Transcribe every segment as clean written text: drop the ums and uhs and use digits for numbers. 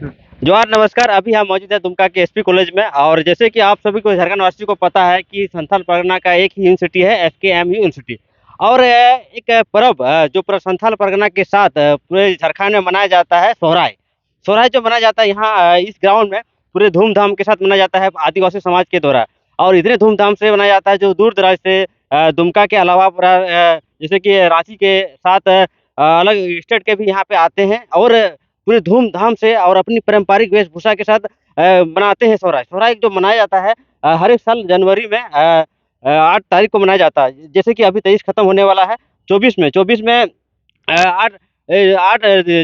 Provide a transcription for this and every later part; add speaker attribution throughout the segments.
Speaker 1: जोहार नमस्कार। अभी हम मौजूद हैं दुमका के एसपी कॉलेज में। और जैसे कि आप सभी को झारखंड वासियों को पता है कि संथाल परगना का एक ही यूनिवर्सिटी है, एफकेएम यूनिवर्सिटी। और एक पर्व जो पूरा संथाल परगना के साथ पूरे झारखंड में मनाया जाता है, सोहराय। सोहराय जो मनाया जाता है यहाँ इस ग्राउंड में पूरे धूमधाम के साथ मनाया जाता है आदिवासी समाज के द्वारा। और इतने धूमधाम से मनाया जाता है जो दूर दराज से दुमका के अलावा पूरा जैसे कि रांची के साथ अलग स्टेट के भी यहाँ पे आते हैं और पूरे धूमधाम से और अपनी पारंपरिक वेशभूषा के साथ मनाते हैं सोहराय। सोहराय जो मनाया जाता है हर एक साल जनवरी में 8 तारीख को मनाया जाता है। जैसे कि अभी 23 खत्म होने वाला है, 24 में 8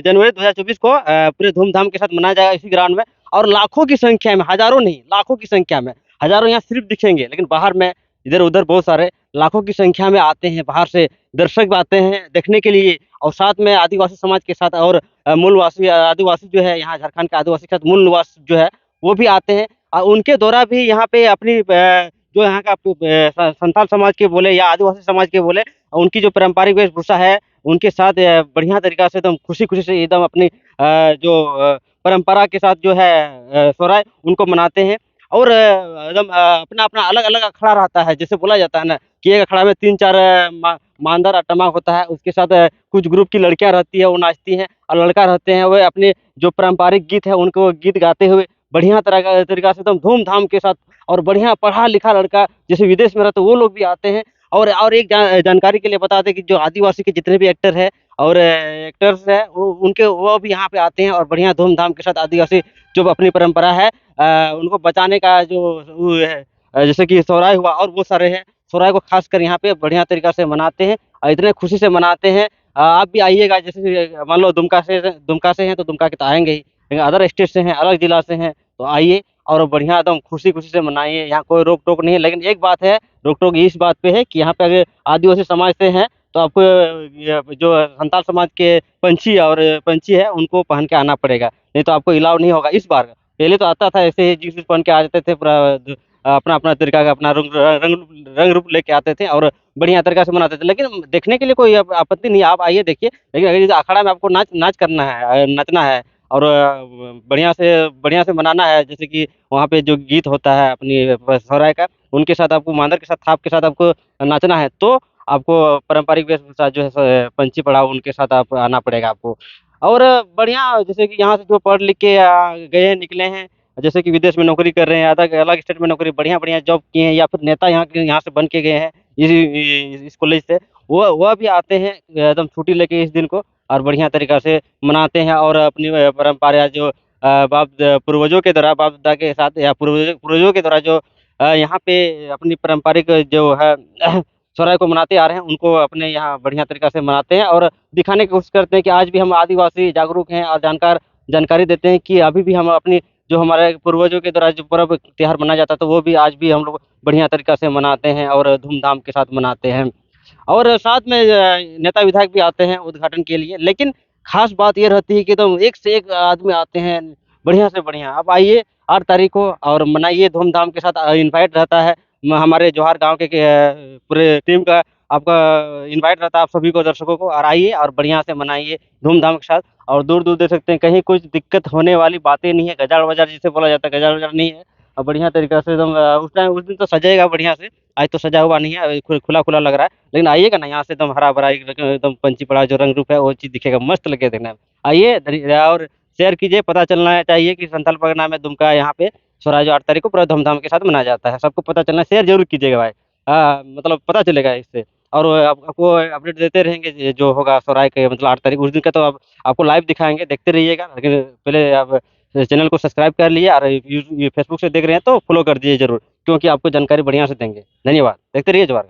Speaker 1: जनवरी 2024 को पूरे धूमधाम के साथ मनाया जाएगा इसी ग्राउंड में। और लाखों की संख्या में, हज़ारों नहीं, लाखों की संख्या में, हज़ारों यहाँ सिर्फ दिखेंगे, लेकिन बाहर में इधर-उधर बहुत सारे लाखों की संख्या में आते हैं, बाहर से दर्शक भी आते हैं देखने के लिए। और साथ में आदिवासी समाज के साथ और मूलवासी आदिवासी जो है यहाँ झारखंड के आदिवासी के साथ मूल निवास जो है वो भी आते हैं। उनके द्वारा भी यहाँ पे अपनी जो यहाँ का संथाल समाज के बोले या आदिवासी समाज के बोले, उनकी जो पारंपरिक वेशभूषा है उनके साथ बढ़िया तरीका से एकदम खुशी-खुशी से एकदम अपनी जो परंपरा के साथ जो है सोहराय उनको मनाते हैं। और एकदम अपना-अपना अलग-अलग अखाड़ा रहता है। जैसे बोला जाता है ना कि एक अखाड़ा में 3-4 मांदर अटमा होता है, उसके साथ कुछ ग्रुप की लड़कियाँ रहती है, वो नाचती हैं। और लड़का रहते हैं, वो अपने जो पारंपरिक गीत है उनको गीत गाते हुए बढ़िया तरह का तरीका से एकदम धूम-धाम के साथ। और बढ़िया पढ़ा-लिखा लड़का जैसे विदेश में रहते हैं वो लोग भी आते हैं। और एक जानकारी के लिए बता दें कि जो आदिवासी के जितने भी एक्टर हैं और एक्टर्स हैं वो भी यहाँ पे आते हैं और बढ़िया धूम-धाम के साथ आदिवासी जो अपनी परंपरा है उनको बचाने का जो वो है जैसे कि सोहराय हुआ और बहुत सारे हैं। सोहराय को खासकर यहाँ पे बढ़िया तरीका से मनाते हैं और इतने खुशी से मनाते हैं। आप भी आइएगा, जैसे मान लो दुमका से हैं तो दुमका के तो आएँगे ही, लेकिन अदर स्टेट से हैं, अलग जिला से हैं तो आइए और बढ़िया एकदम खुशी-खुशी से मनाइए। यहाँ कोई रोक-टोक नहीं है, लेकिन एक बात है, रोक-टोक इस बात पे है कि यहाँ पे अगर आदिवासी समाज से हैं तो आपको ये जो संथाल समाज के पंछी है उनको पहन के आना पड़ेगा, नहीं तो आपको अलाउ नहीं होगा इस बार। पहले तो आता था ऐसे ही जीन्स-वीन्स पहन के आ जाते थे, पूरा अपना-अपना तरीका का अपना रंग रूप लेके आते थे और बढ़िया तरीका से मनाते थे। लेकिन देखने के लिए कोई आपत्ति नहीं है, आप आइए देखिए। लेकिन अगर इस अखाड़ा में आपको नाच करना है, नचना है और बढ़िया से मनाना है, जैसे कि वहाँ पे जो गीत होता है अपनी सोहराय का, उनके साथ आपको मांदर के साथ, थाप के साथ आपको नाचना है, तो आपको पारंपरिक वेशभूषा जो है पंछी पड़ाव उनके साथ आप आना पड़ेगा आपको। और बढ़िया जैसे कि यहाँ से जो पढ़ लिख के गए हैं, निकले हैं, जैसे कि विदेश में नौकरी कर रहे हैं, अलग अलग स्टेट में नौकरी बढ़िया-बढ़िया जॉब किए हैं या फिर नेता यहाँ से बन के गए हैं इस कॉलेज से, वह भी आते हैं एकदम छुट्टी लेके इस दिन को और बढ़िया तरीका से मनाते हैं। और अपनी परंपरा जो पूर्वजों के द्वारा बाप-दादा के साथ या पूर्वजों के द्वारा जो यहाँ पे अपनी पारंपरिक जो है सोहराय को मनाते आ रहे हैं, उनको अपने यहाँ बढ़िया तरीका से मनाते हैं और दिखाने की कोशिश करते हैं कि आज भी हम आदिवासी जागरूक हैं और जानकारी देते हैं कि अभी भी हम अपनी जो हमारे पूर्वजों के द्वारा जो पर्व त्योहार मनाया जाता था, वो भी आज भी हम लोग बढ़िया तरीका से मनाते हैं और धूमधाम के साथ मनाते हैं। और साथ में नेता विधायक भी आते हैं उद्घाटन के लिए। लेकिन ख़ास बात ये रहती है कि एकदम एक से एक आदमी आते हैं, बढ़िया से बढ़िया। आप आइए 8 तारीख को और मनाइए धूमधाम के साथ। इनवाइट रहता है हमारे जवाहर गाँव के पूरे टीम का आपका इनवाइट रहता है आप सभी को, दर्शकों को, और आइए और बढ़िया से मनाइए धूमधाम के साथ। और दूर-दूर देख सकते हैं कहीं कुछ दिक्कत होने वाली बातें नहीं है, गजाड़-वजाड़ जिसे बोला जाता है, गजाड़-वजाड़ नहीं है। और बढ़िया तरीका से एकदम उस दिन तो सजाएगा बढ़िया से। आज तो सजा हुआ नहीं है, खुला-खुला लग रहा है। लेकिन आइएगा ना, यहाँ से एकदम हरा-भरा एकदम पंछी पड़ा जो रंग रूप है वो चीज़ दिखेगा, मस्त लगेगा देखने में। आइए और शेयर कीजिए, पता चलना चाहिए कि संथाल परगना में दुमका यहाँ पे सोहराय जो 8 तारीख को पूरा धूमधाम के साथ मनाया जाता है। सबको पता चलना, शेयर ज़रूर कीजिएगा भाई। मतलब पता चलेगा इससे। और आपको अपडेट देते रहेंगे जो होगा सोहराय के, मतलब 8 तारीख उस दिन का तो अब आपको लाइव दिखाएँगे, देखते रहिएगा। लेकिन पहले आप चैनल को सब्सक्राइब कर लिए और ये फेसबुक से देख रहे हैं तो फॉलो कर दीजिए ज़रूर, क्योंकि आपको जानकारी बढ़िया से देंगे। धन्यवाद, देखते रहिए जवाहर।